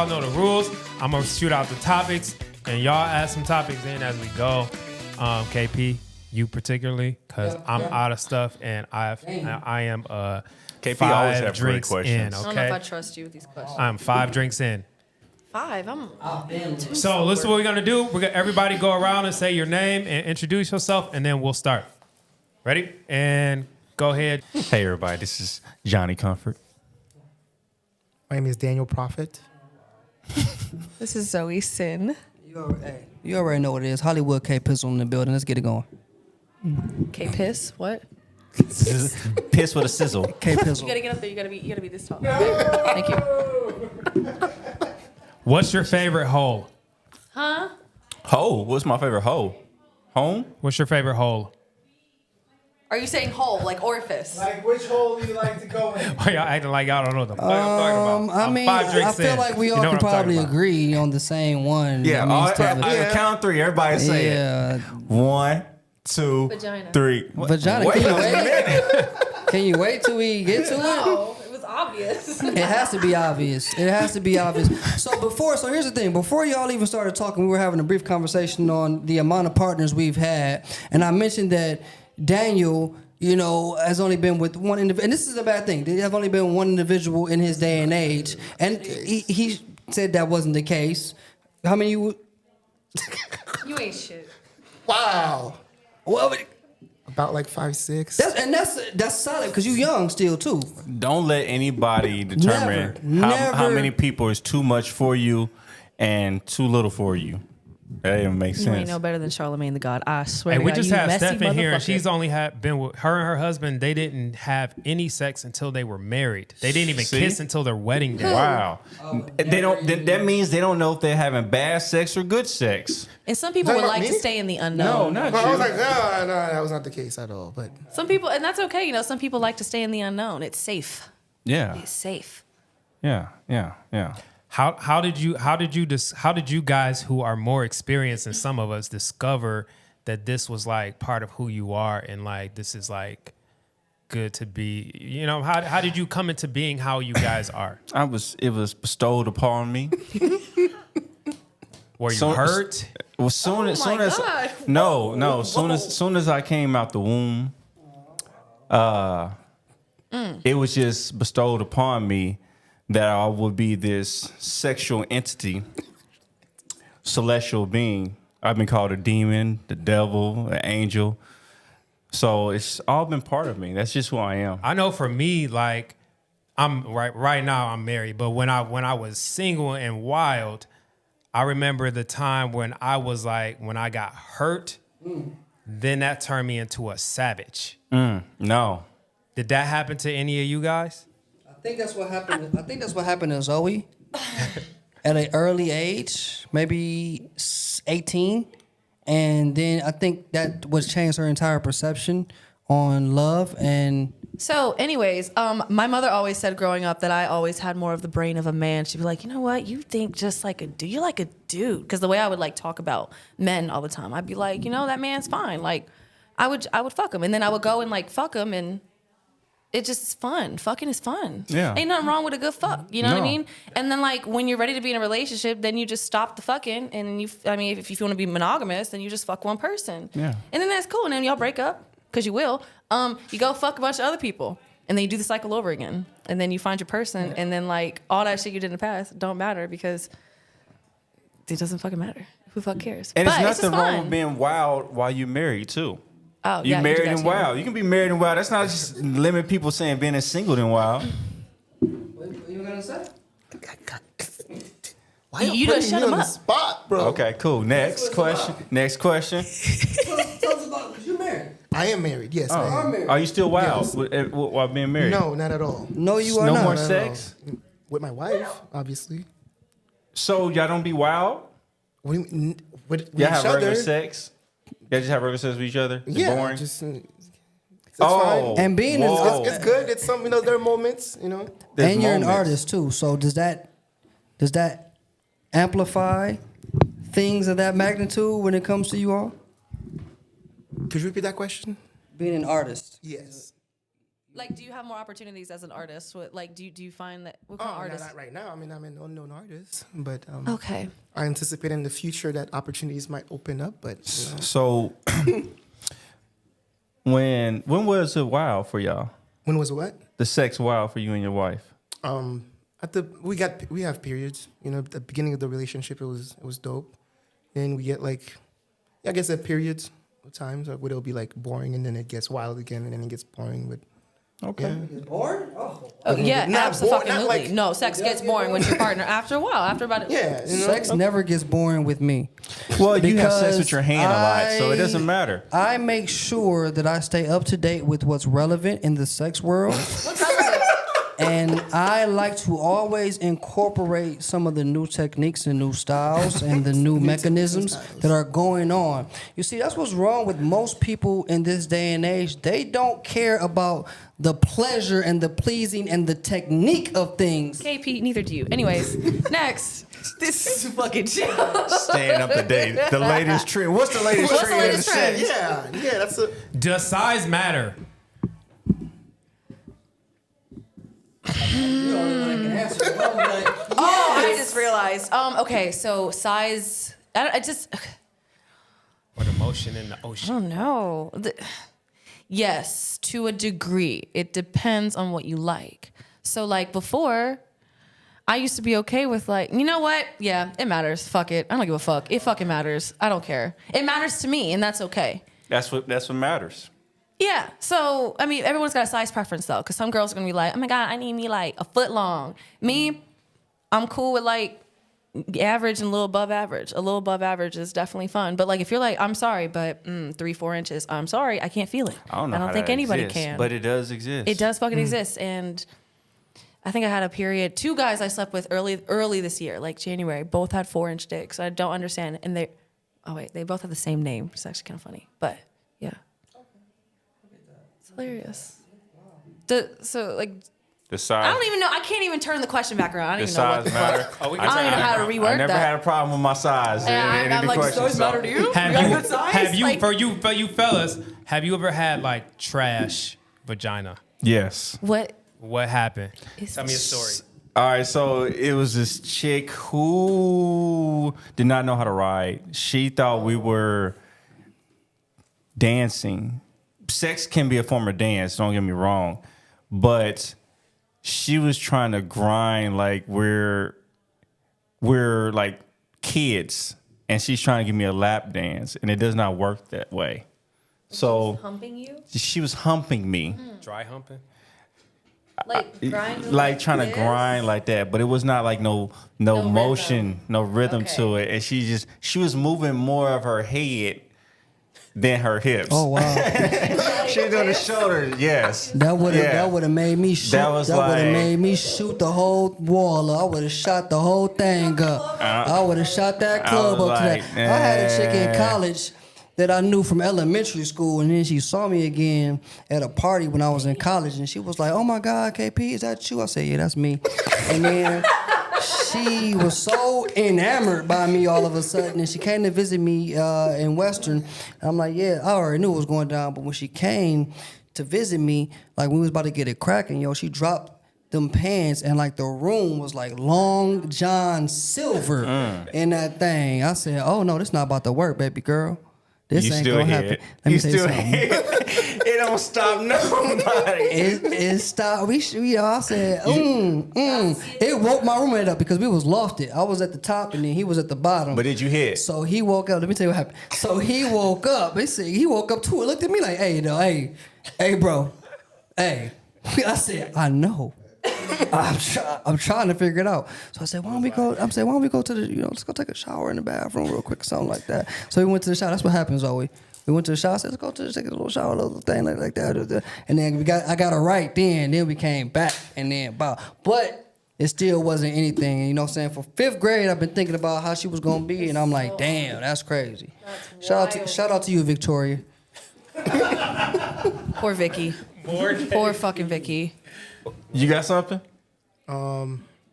y'all know the rules. I'm gonna shoot out the topics, and y'all add some topics in as we go. KP, you particularly, because I'm out of stuff, and I am KP always 5 have great drinks questions. in. I don't know if I Okay, trust you with these questions. I'm 5 drinks in. 5. So listen, what we're gonna do. We're gonna everybody go around and say your name and introduce yourself, and then we'll start. Ready? And go ahead. Hey, everybody. This is Johnny Comfort. My name is Daniel Prophet. This is Zoey Sinn. You already know what it is. Hollywood K Pistol in the building. Let's get it going. K-Piss? What? Piss with a sizzle. K Pistol. You gotta get up there. You gotta be this tall. Okay. Thank you. What's your favorite hole? Huh? Ho. What's my favorite ho? Home? What's your favorite hole? Are you saying hole, like orifice? Like, which hole do you like to go in? Why y'all acting like y'all don't know what the fuck I'm talking about? I I'm mean, 5 I drinks feel in. like we You all know can what I'm talking probably about. agree on the same one. Yeah. I mean, it's tough. I count 3. Everybody say it. Yeah. 1, 2, Vagina. 3. Vagina. Wait Can you a minute. Can you wait till we get to it? No, it was obvious. It has to be obvious. It has to be obvious. So here's the thing. Before y'all even started talking, we were having a brief conversation on the amount of partners we've had, and I mentioned that Daniel, has only been with one individual, and this is a bad thing. There have only been one individual in his day and age, and he said that wasn't the case. How many you? You ain't shit. Wow. Well, but About like 5, 6. that's solid because you young still too. Don't let anybody determine how Never. many people is too much for you and too little for you. That even makes You sense. ain't no better than Charlemagne the God. I swear Hey, to we God, just you had messy Steph in here, and motherfucker. she's only been with her and her husband. They didn't have any sex until they were married. They didn't even See? kiss until their wedding day. Wow. They don't. That means they don't know if they're having bad sex or good sex. And some people Is that would not like me? to stay in the unknown. No, not Well, I was you. like, no, that was not the case at all. But Some people, and that's okay. Some people like to stay in the unknown. It's safe. Yeah, It's safe. yeah. How did you guys who are more experienced than some of us discover that this was like part of who you are and like this is like good to be? How did you come into being how you guys are? It was bestowed upon me. Were you hurt? Well, soon as God. soon as I came out the womb, it was just bestowed upon me that I would be this sexual entity, celestial being. I've been called a demon, the devil, an angel. So it's all been part of me. That's just who I am. I know for me, like I'm right now I'm married, but when I was single and wild, I remember the time when I was like, when I got hurt, then that turned me into a savage. No. Did that happen to any of you guys? I think that's what happened to Zoe at an early age, maybe 18, and then I think that was changed her entire perception on love. And So, anyways, my mother always said growing up that I always had more of the brain of a man. She'd be like, you know what? You think just like a dude. You're like a dude. Because the way I would like talk about men all the time, I'd be like, that man's fine. Like, I would fuck him, and then I would go and like fuck him, and it just is fun. Fucking is fun. Yeah. Ain't nothing wrong with a good fuck. You know what I No. mean? And then like when you're ready to be in a relationship, then you just stop the fucking, and if you want to be monogamous, then you just fuck one person. Yeah. And then that's cool. And then y'all break up because you will. You go fuck a bunch of other people, and then you do the cycle over again. And then you find your person, and then like all that shit you did in the past don't matter because it doesn't fucking matter. Who fuck cares? And But it's just nothing wrong fun. with being wild while you're married too. Oh, You yeah, married do that and too. wild. You can be married and wild. That's not just limit people saying being a single and wild. what you gonna say? why You putting done shut me him on the up. spot, bro? Okay, cool. Next question. Next question. Tell us about because you're married. I am married. Yes, I am. married. Are you still wild Yes. while being married? No, not at all. No, you are No not. more Not at sex? all. With my wife, obviously. So y'all don't be wild? What do you mean? With Y'all each have regular other? sex? Y'all just have regular sex with each other? It's Yeah, boring? just it's oh, fine. And being is- whoa. It's good. It's something. There are moments. There's And you're an moments. artist too. So does that amplify things of that magnitude when it comes to you all? Could you repeat that question? Being an artist. Yes. Like, do you have more opportunities as an artist? Like, do you find that what kind of Oh, artist? not right now. I mean, I'm an unknown artist, but Okay. I anticipate in the future that opportunities might open up. But So when was it wild for y'all? when was what? The sex wild for you and your wife? We have periods. You know, at the beginning of the relationship, it was dope. Then we get like, I guess at periods of times where it'll be like boring, and then it gets wild again, and then it gets boring. But Okay. yeah. Bored? Oh. Yeah, Not absolutely. not like- No, sex gets boring with your partner after a while. After about Yeah, you know? Sex never gets boring with me. Well, you have sex Because with your hand a lot, so it doesn't matter. I make sure that I stay up to date with what's relevant in the sex world. what's relevant? And I like to always incorporate some of the new techniques and new styles and the new mechanisms that are going on. You see, that's what's wrong with most people in this day and age. They don't care about the pleasure and the pleasing and the technique of things. KP, neither do you. Anyways, next. This is fucking chill. Staying up to date. The latest trend. What's the latest What's the trend in the latest trend? sex? Yeah, that's a. Does size matter? Oh, I just realized. Okay, so size. I just. Or the motion in the I ocean? don't know. Yes, to a degree. It depends on what you like. So, like before, I used to be okay with like, you know what? Yeah, it matters. Fuck it. I don't give a fuck. It fucking matters. I don't care. It matters to me, and that's okay. That's what matters. Yeah. So, I mean, everyone's got a size preference though, because some girls are gonna be like, oh my God, I need me like a foot long. Me, I'm cool with like average and a little above average. A little above average is definitely fun. But like, if you're like, I'm sorry, but 3-4 inches, I'm sorry, I can't feel it. I don't know. how think that anybody exists, can. but it does exist. It does fucking exist. And I think I had a period. 2 guys I slept with early this year, like January, both had 4-inch dicks. I don't understand. And they both have the same name. It's actually kind of funny. But yeah. It's hilarious. The size. I don't even know. I can't even turn the question back around. I don't The even know what size the matter. fuck. Oh, we I don't even know how to I reword never that. had a problem with my size. And I'm like, size matter to you? Have You got you, good size? have you Like- for you fellas, have you ever had like trash vagina? Yes. What? What happened? Is- Tell me a story. All right, so it was this chick who did not know how to ride. She thought we were dancing. Sex can be a form of dance, don't get me wrong. But she was trying to grind like we're like kids. And she's trying to give me a lap dance. And it does not work that way. So Humping you? she was humping me. Dry humping? Like grind? Like trying to this? grind like that, but it was not like no motion, no rhythm Okay. to it. And she was moving more of her head than her hips. Oh wow, She was doing the shoulders, yes. that would have made me shoot. That was would have like- made me shoot the whole wall up. I would have shot the whole thing up. I would have shot that club was up to like, that. I had a chick in eh. college that I knew from elementary school, and then she saw me again at a party when I was in college, and she was like, "Oh my God, KP, is that you?" I said, "Yeah, that's me." And then she was so enamored by me all of a sudden, and she came to visit me in Western. I'm like, "Yeah, I already knew what was going down," but when she came to visit me, like when we was about to get it cracking, yo, she dropped them pants, and like the room was like Long John Silver in that thing. I said, "Oh no, this not about to work, baby girl. This You ain't still gonna hit happen." it. Let me You tell you still something. hit it. It don't stop nobody. It stopped. I said, It woke my roommate up because we was lofted. I was at the top and then he was at the bottom. But did you hit? So he woke up. Let me tell you what happened. So he woke up. He woke up too. It looked at me like, hey, bro, hey. I said, I know. I'm trying to figure it out. So I said, why don't we go to the, let's go take a shower in the bathroom real quick or something like that. So we went to the shower. That's what happens, Zoey. We went to the shower. I said, let's go take a little shower, a little thing like that. And then I got it right then. Then we came back and then bow. But it still wasn't anything. And you know what I'm saying? For 5th grade, I've been thinking about how she was going to be. And I'm like, damn, that's crazy. Shout out to you, Victoria. Poor Vicky. Poor fucking Vicky. You got something?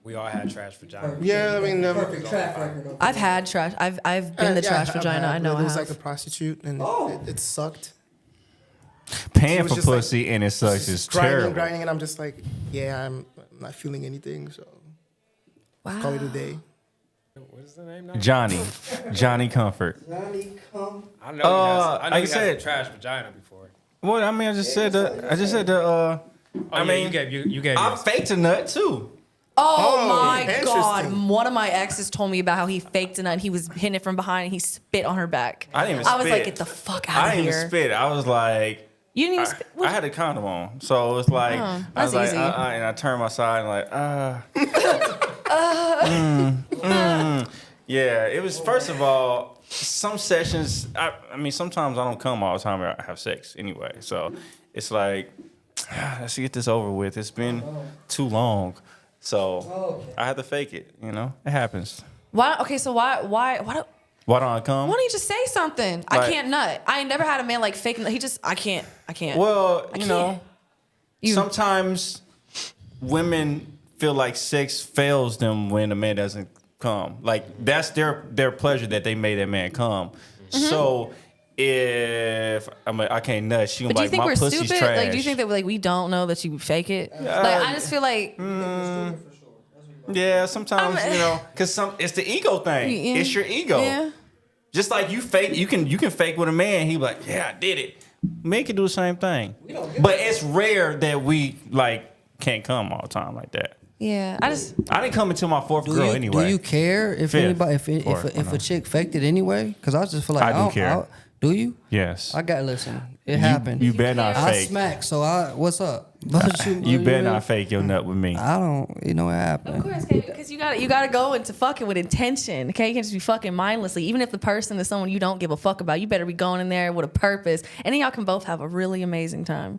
We all had trash vagina. Yeah, I mean, Perfect track record. I've had trash. I've been the trash vagina. I know. It I was have. like a prostitute, and it sucked. Paying was for just, like, pussy and it sucks is terrible. grinding, and I'm just like, yeah, I'm not feeling anything, so call it a day. What is the name now? Johnny Comfort. Johnny, come. I know he has, I know like he I has said- a trash vagina before. Well, I mean, I just said the. I mean, you gave I yours. faked a nut too. Oh my interesting. God. One of my exes told me about how he faked a nut and he was hitting it from behind and he spit on her back. I didn't even I was spit. like, get the fuck out I of didn't here. even spit. I was like, You didn't even spit? I had a condom on, so it's like I was that's like, easy. and I turned my side and like, yeah. It was first of all some sessions. I mean, sometimes I don't come all the time. I have sex anyway, so it's like let's get this over with. It's been too long, so I had to fake it. You know, it happens. Why? Okay, so why Why don't I come? don't you just say something? I Like- can't nut. I ain't never had a man like fake nut. He just, I can't. Well, I you know, You- sometimes women feel like sex fails them when a man doesn't come. Like that's their pleasure that they made that man come. So if I can't nut, she gonna But do be you like, think my we're pussy's stupid? trash. Like, do you think that like we don't know that you fake it? Like, I just feel like Yeah, sometimes you know, because it's the ego thing. Yeah. It's your ego. Yeah. Just like you fake, you can fake with a man. He be like, yeah, I did it. Men can do the same thing, but it's rare that we like can't come all the time like that. Yeah, I didn't come until my fourth Do girl you, anyway. do you care if Fifth. anybody if Fourth, a chick faked it anyway? Because I just feel like I do don't- care. do you? Yes. I got listen. It happened. You better not I fake. smack. So what's up? But You better not fake your nut with me. I don't. You know what happened. Of course, because you gotta go into fucking with intention. Okay, you can't just be fucking mindlessly. Even if the person is someone you don't give a fuck about, you better be going in there with a purpose, and then y'all can both have a really amazing time.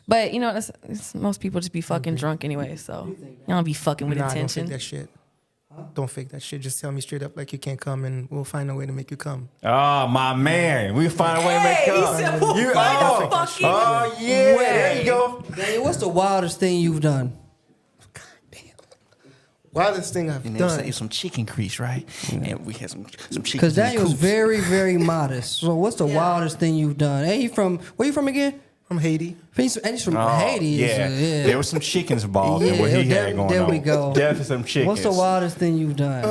But you know, it's most people just be fucking drunk anyway, so y'all don't be fucking with Nah, don't intention. fake that shit. Don't fake that shit. Just tell me straight up like you can't come, and we'll find a way to make you come. Oh, my man. We find a way to make Hey, he up. said we'll You- find a oh, fucking oh, yeah. way. There you go. Daniel, what's the wildest thing you've done? Wildest thing I've done. some chicken grease, right? And we had some chicken. Because Daniel's very, very modest. So what's the wildest thing you've done? Hey, where you from again? From Haiti. He's from Haiti. Yeah. There was some chickens involved in what he had going there on. we go. Definitely some chickens. What's the wildest thing you've done?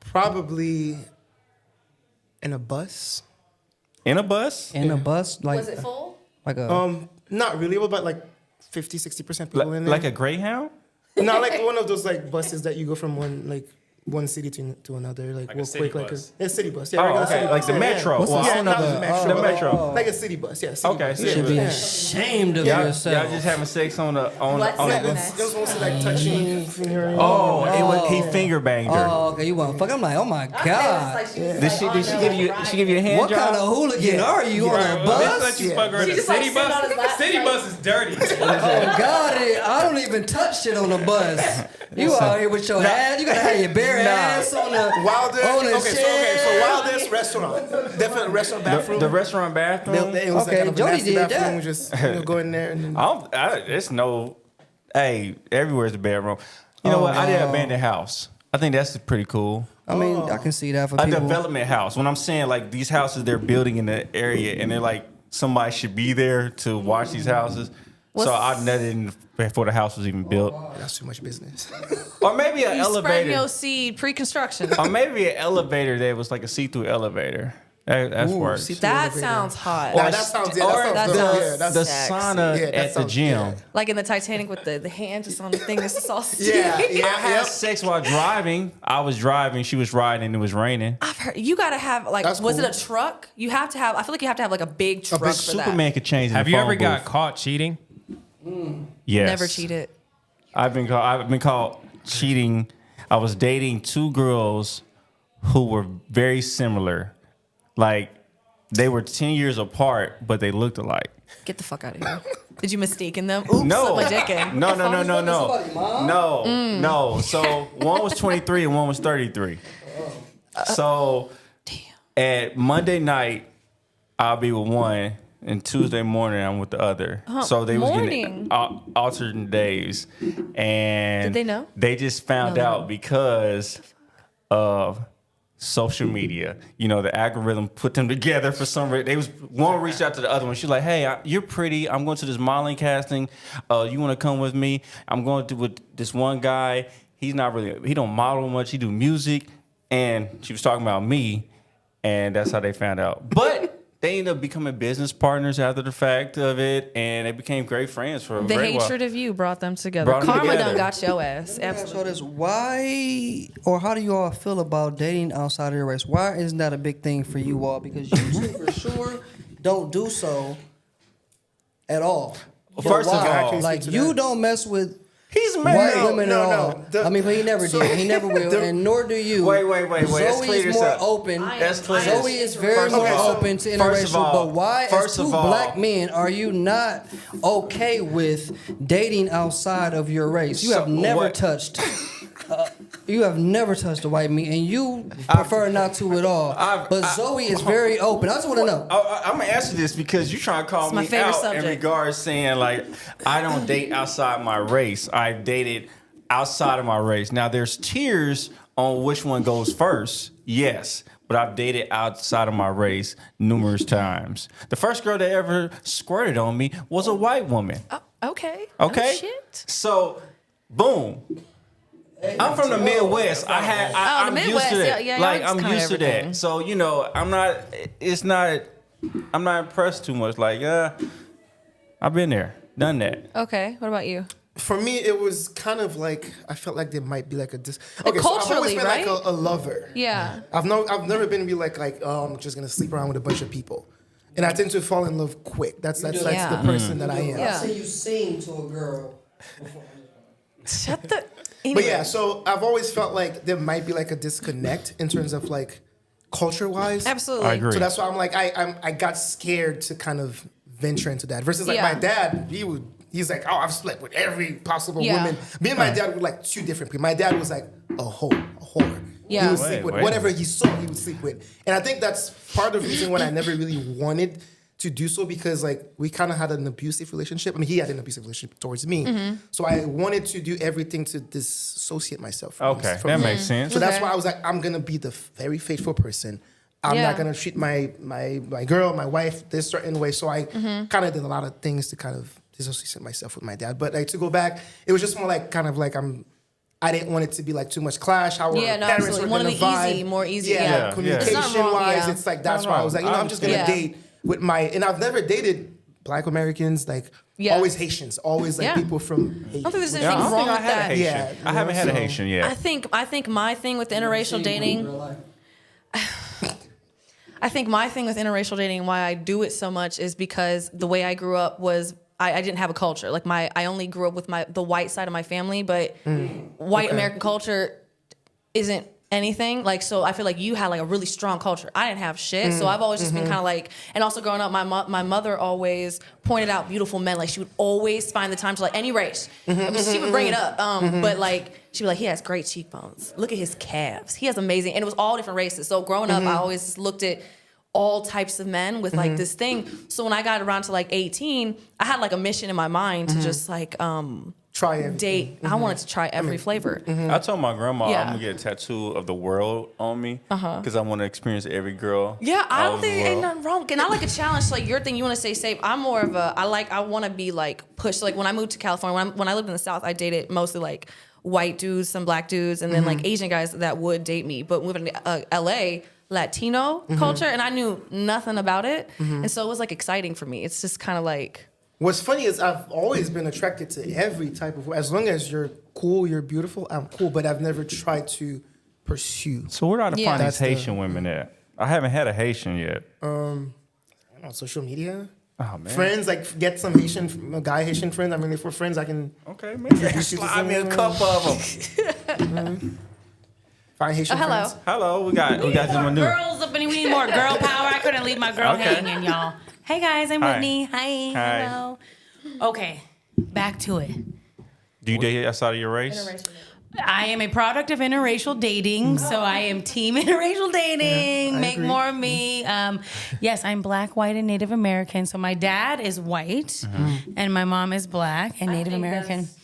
Probably in a bus. In a bus? In a bus? Like, Was it full? like a Not really, but like 50-60% people in there. Like a Greyhound? Not like one of those like buses that you go from one city to another, like a real city quick, bus. like a city bus. Yeah, Oh, regular okay. city Like bus. the Yeah, metro. Yeah. What's the Well, sound Not of the the- metro. the but metro. Like a city bus. Yeah. City Okay, bus. city Yeah, should be yeah. ashamed of Y'all yourself. just having sex on the What's on that? the It was mostly like touching, fingering. he finger banged her. Oh, okay. You want fuck? I'm like, oh my god. Did she give you a hand What job? kind of hooligan are you on a Bitch bus? let you fuck her in She a just, like, city sitting on his bus. lap, City like- bus is dirty. Oh God, I don't even touch shit on the bus. You out here with your ass. You gotta have your bare ass on the Wildest. on the So Wildest restaurant. Definitely restaurant bathroom. The restaurant bathroom. It was Okay, like kind of a Jodi nasty did bathroom. that. Just go in there and then. It's no. Hey, everywhere's the bedroom. You know what? I did an abandoned house. I think that's pretty cool. I mean, I can see that for A people. development house. When I'm saying like these houses they're building in the area and they're like somebody should be there to watch these houses. So I nutted in before the house was even built. That's too much business. Or maybe an You spread elevator. your seed pre-construction. Or maybe an elevator that was like a see-through elevator. That's worse. see-through That elevator. sounds hot. Nah, that sounds. Yeah, that that sounds. sounds- Yeah, that's The sexy. sauna Yeah, that at the sounds- gym. yeah. Like in the Titanic with the hand just on the thing. This is all sticky. Yeah, I yeah, had yeah. sex while driving. I was driving. She was riding, and it was raining. I've heard you gotta have like. That's was cool. it a truck? You have to have. I feel like you have to have like a big truck for Superman could change. In Have the you phone ever got booth. caught cheating? Yes. Never cheated. I've been caught cheating. I was dating two girls who were very similar. Like they were 10 years apart, but they looked alike. Get the fuck out of here. Did you mistaken them? Oops, No. slip my dick in. No. Mm. No. So one was 23 and one was 33. So at Monday night, I'll be with one, and Tuesday morning I'm with the other. So they was getting alternate days, and Did they know? They just found No, they out didn't. because of social media. You know, the algorithm put them together for some reason. One reached out to the other one. She's like, hey, you're pretty. I'm going to this modeling casting. You want to come with me? I'm going to with this one guy. He don't model much. He do music. And she was talking about me. And that's how they found out. But they ended up becoming business partners after the fact of it, and they became great friends for a The very hatred while. of you brought them together. Brought them Karma together. done got your ass. So this, why or how do you all feel about dating outside of your race? Why isn't that a big thing for you all? Because you two for sure don't do so at all. But First of why? all, like to you that. don't mess with He's white married. women no, at all. no. I mean, but he never did. He never will, and nor do you. Wait. Let's Zoe clear is this more up. open. Let's clear this. Zoe is very First of more all- open to first of interracial. all- But why, as first two of all- black men, are you not okay with dating outside of your race? You have So, never what- touched. You have never touched a white meat, and you prefer not to at all. But Zoe is very open. I just want to know. I'm gonna answer this because you're trying to call It's my me favorite out subject. in regards saying like I don't date outside my race. I've dated outside of my race. Now there's tiers on which one goes first. Yes. But I've dated outside of my race numerous times. The first girl that ever squirted on me was a white woman. Okay. Okay. Oh, shit. So, boom. I'm from the Midwest. I'm the used Midwest. to that. Yeah, like y'all I'm just kinda used to everything. that. So I'm not impressed too much. Like, I've been there, done that. Okay. What about you? For me, it was kind of like I felt like there might be like a okay. So I've culturally, always been right? like a lover. Yeah. I've never been to be like oh, I'm just gonna sleep around with a bunch of people, and I tend to fall in love quick. That's Yeah. the person that I am. Yeah. I see you sing to a girl. Shut the. But Anyway. yeah, so I've always felt like there might be like a disconnect in terms of like culture wise. Absolutely. I agree. So that's why I'm like I got scared to kind of venture into that. Versus like Yeah. my dad, he's like, oh, I've slept with every possible Yeah. woman. Me and my dad were like two different people. My dad was like a whore. Yeah. He would sleep with Wait. whatever he saw, he would sleep with. And I think that's part of the reason why I never really wanted to do so, because like we kind of had an abusive relationship. I mean, he had an abusive relationship towards me. Mm-hmm. So I wanted to do everything to disassociate myself from Okay, from that him. makes sense. So that's Okay. why I was like, I'm gonna be the very faithful person. I'm Yeah. not gonna treat my girl, my wife, this certain way. So I Mm-hmm. kind of did a lot of things to kind of disassociate myself with my dad. But like to go back, it was just more like kind of like I didn't want it to be like too much clash. How Yeah, our no, parents absolutely. were gonna Wanted it vibe. easy, more easy, Yeah, yeah. Yeah. communication It's not wrong, wise, yeah. it's like that's Not why I wrong. was like, I'm just gonna Yeah. date with and I've never dated Black Americans, like Yeah. always Haitians, always like Yeah. people from Haiti. I don't think there's Yeah, I anything don't wrong think I with had a that. Haitian. Yeah, I haven't had a so- Haitian yet. I think my thing with interracial dating. I think my thing with interracial dating, why I do it so much, is because the way I grew up was I didn't have a culture. Like I only grew up with the white side of my family, but white American culture isn't anything. Like, so I feel like you had like a really strong culture. I didn't have shit. So I've always just been kind of like, and also growing up, my mother always pointed out beautiful men. Like she would always find the time to like any race. I mean, she would bring it up. But like, she'd be like, he has great cheekbones. Look at his calves. He has amazing, and it was all different races. So growing up, I always just looked at all types of men with like this thing. So when I got around to like 18, I had like a mission in my mind to just like, Try everything. date. I wanted to try every flavor. I told my grandma Yeah. I'm gonna get a tattoo of the world on me because I want to experience every girl. Yeah, I all don't over the think ain't world. nothing wrong. And I like a challenge. Like your thing, you want to stay safe. I'm more of a I want to be like pushed. Like when I moved to California, when I lived in the South, I dated mostly like white dudes, some black dudes, and then like Asian guys that would date me. But moving to LA, Latino culture, and I knew nothing about it, and so it was like exciting for me. It's just kind of like. What's funny is I've always been attracted to every type of, as long as you're cool, you're beautiful, I'm cool, but I've never tried to pursue. So where do I Yeah. find these That's the- Haitian women at? I haven't had a Haitian yet. I don't know, social media? Oh man. Friends, like get some Haitian friends. I mean, if we're friends, I can Okay, maybe Introduce you to slide me a someone. couple of them. find Haitian hello. friends. Hello, we got someone new. Girls up and we need more girl power. I couldn't leave my girl Okay. hanging, y'all. Hey guys, I'm Hi. Whitney. Hi. Hi. Hello. Okay, back to it. Do you date outside of your race? I am a product of interracial dating, so I am team interracial dating. I Make agree. more of me. Yes, I'm black, white, and Native American. So my dad is white, and my mom is black and Native think American. that's-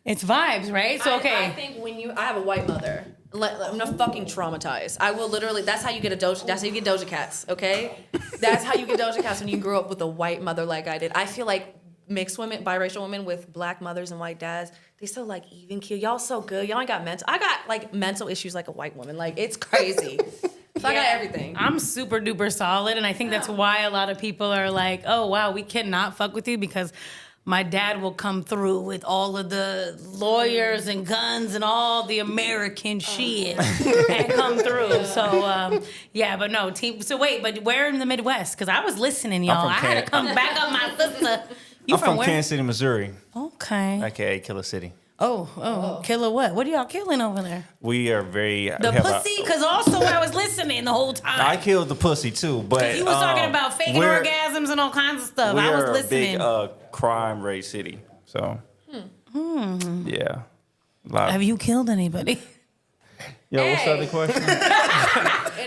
It's vibes, right? So okay. I think when I have a white mother, I'm not fucking traumatized. I will literally. That's how you get That's how you get Doja Cats. Okay, that's how you get Doja Cats when you grew up with a white mother like I did. I feel like mixed women, biracial women with black mothers and white dads, they so like even keel. Y'all so good. Y'all ain't got mental. I got like mental issues like a white woman. Like it's crazy. So I got everything. I'm super duper solid, and I think that's why a lot of people are like, "Oh wow, we cannot fuck with you," because my dad will come through with all of the lawyers and guns and all the American shit and come through. So, yeah, but no, team. So wait, but where in the Midwest? Because I was listening, y'all. I had to come back up my sister. You I'm from where? Kansas City, Missouri, Okay. aka Killer City. Oh, killer what? What are y'all killing over there? We are very... The pussy? Because also I was listening the whole time. I killed the pussy too, but... He was talking about faking orgasms and all kinds of stuff. We I was are listening. a big crime rate city, so... Yeah. Have you killed anybody? Yo, what's the other question?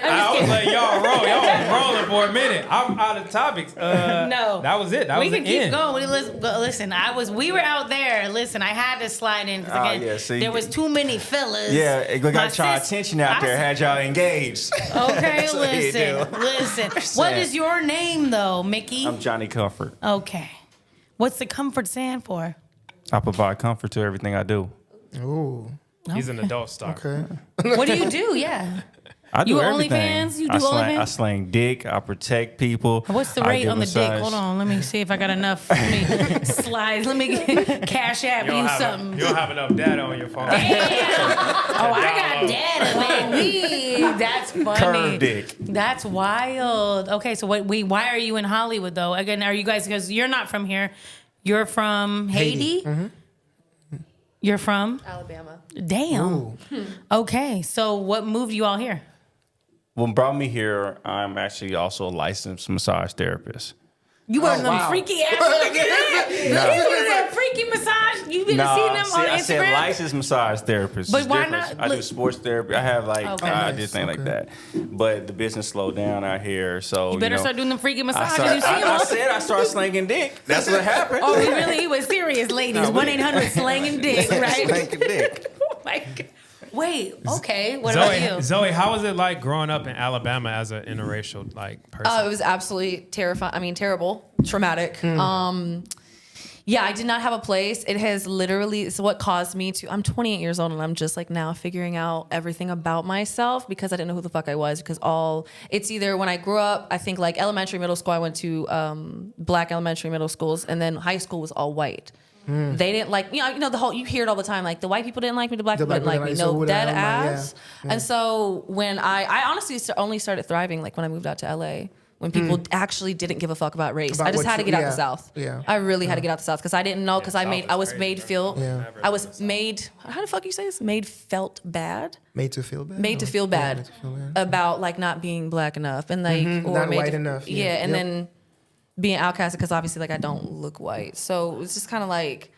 I was like, y'all was rolling for a minute. I'm out of topics. No, that was it. That we was can the keep end. going. Listen, we were out there. Listen, I had to slide in because see, there was too many fellas. Yeah, it got y'all attention out there. Had y'all engaged. Okay, That's what you do. listen. What is your name though, Mickey? I'm Johnny Comfort. Okay. What's the comfort stand for? I provide comfort to everything I do. Oh, He's an adult star. okay. What do you do? Yeah. I do You everything. OnlyFans? You do I OnlyFans? slang dick. I protect people. What's the I rate give on the dick? massage. Hold on, let me see if I got enough. Let me slide. Let me cash app you something. You don't have enough data on your phone. Oh, I got data, baby. That's funny. Curved dick. That's wild. Okay, so why are you in Hollywood though? Again, are you guys, because you're not from here. You're from Haiti? Mm-hmm. You're from? Alabama. Damn. Ooh. Okay, so what moved you all here? What brought me here, I'm actually also a licensed massage therapist. You were in them wow. freaky ass. You been to that freaky massage? You been to see them on I said Instagram? licensed massage therapist. But It's why different. not? I do sports therapy. I have Okay. I did Nice. things like that. But the business slowed down out here, so You better start doing them freaky massages. You see them? I said I started slanging dick. That's what happened. Oh, he was serious, ladies. 1-800-slanging dick, right? Slanging dick. Oh my God. Wait, okay. What about you? Zoe, how was it like growing up in Alabama as an interracial person? It was absolutely terrifying. I mean, terrible, traumatic. Yeah, I did not have a place. It has literally, it's what caused me to, I'm 28 years old and I'm just like now figuring out everything about myself because I didn't know who the fuck I was because it's either when I grew up, I think like elementary, middle school, I went to black elementary, middle schools, and then high school was all white. They didn't like, the whole, you hear it all the time, like the white people didn't like me, the black people didn't like me, no dead ass. And so when I honestly only started thriving like when I moved out to LA. When people actually didn't give a fuck about race. I just had to get out the South. Yeah. I really had to get out the South because I didn't know because I was made feel how the fuck you say this? Felt bad. Made to feel bad. Made to feel bad about like not being black enough and like or Not made white to, enough. Yeah, and then being outcasted because obviously like I don't look white. So it's just kind of like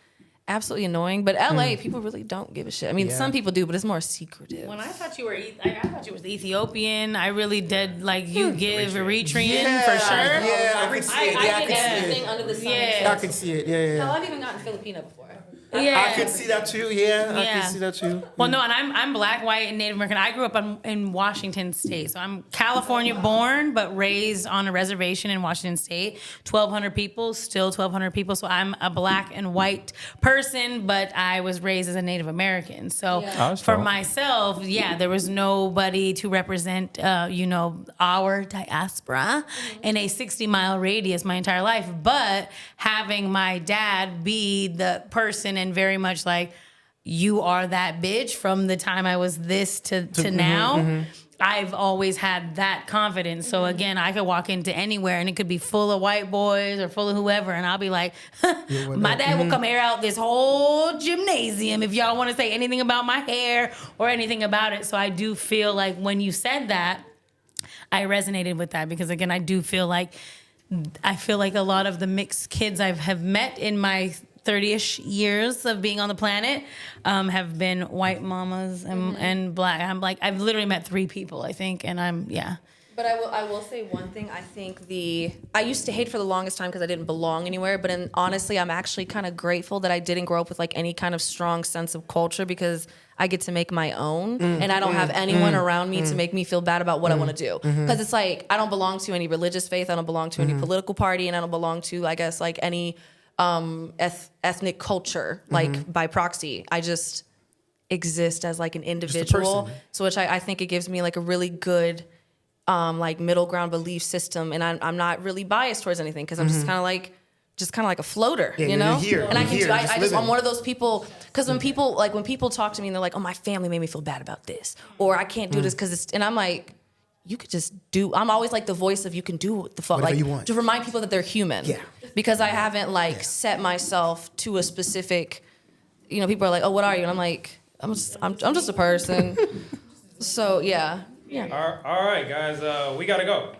absolutely annoying. But LA people really don't give a shit. I mean, some people do, but it's more secretive. When I thought you were, I thought you was Ethiopian. I really did like you give Eritrean for sure. Yeah, I can see it. Yeah, I can see everything it. under the sun. Yeah. I can see it. Yeah. Hell, I've even gotten Filipino before. Yeah. I can see that too. Yeah, I Yeah. can see that too. Well, no, and I'm black, white, and Native American. I grew up in Washington State, so I'm California born, but raised on a reservation in Washington State. 1,200 people, still 1,200 people. So I'm a black and white person, but I was raised as a Native American. So for myself, there was nobody to represent, our diaspora in a 60-mile radius my entire life. But having my dad be the person and very much like, you are that bitch from the time I was this to now. I've always had that confidence. So again, I could walk into anywhere and it could be full of white boys or full of whoever. And I'll be like, my dad will come air out this whole gymnasium if y'all want to say anything about my hair or anything about it. So I do feel like when you said that, I resonated with that because again, I feel like a lot of the mixed kids I have met in my 30-ish years of being on the planet have been white mamas and black. I'm like, I've literally met 3 people, I think, and But I will say one thing. I think I used to hate for the longest time because I didn't belong anywhere. But honestly, I'm actually kind of grateful that I didn't grow up with like any kind of strong sense of culture because I get to make my own, and I don't have anyone around me to make me feel bad about what I want to do. Because it's like I don't belong to any religious faith, I don't belong to any political party, and I don't belong to, I guess, like any ethnic culture, like by proxy. I just exist as like an individual, so which I think it gives me like a really good like middle ground belief system, and I'm not really biased towards anything because I'm just kind of like a floater, you know? And I can do. I'm one of those people. Because when people talk to me and they're like, "Oh, my family made me feel bad about this," or "I can't do this because it's," and I'm like, "You could just do." I'm always like the voice of you can do what the fuck, like you want. to remind people that they're human. Yeah. Because I haven't like set myself to a specific. You know, people are like, "Oh, what are you?" And I'm like, I'm just a person. So yeah. All right, guys, we gotta go.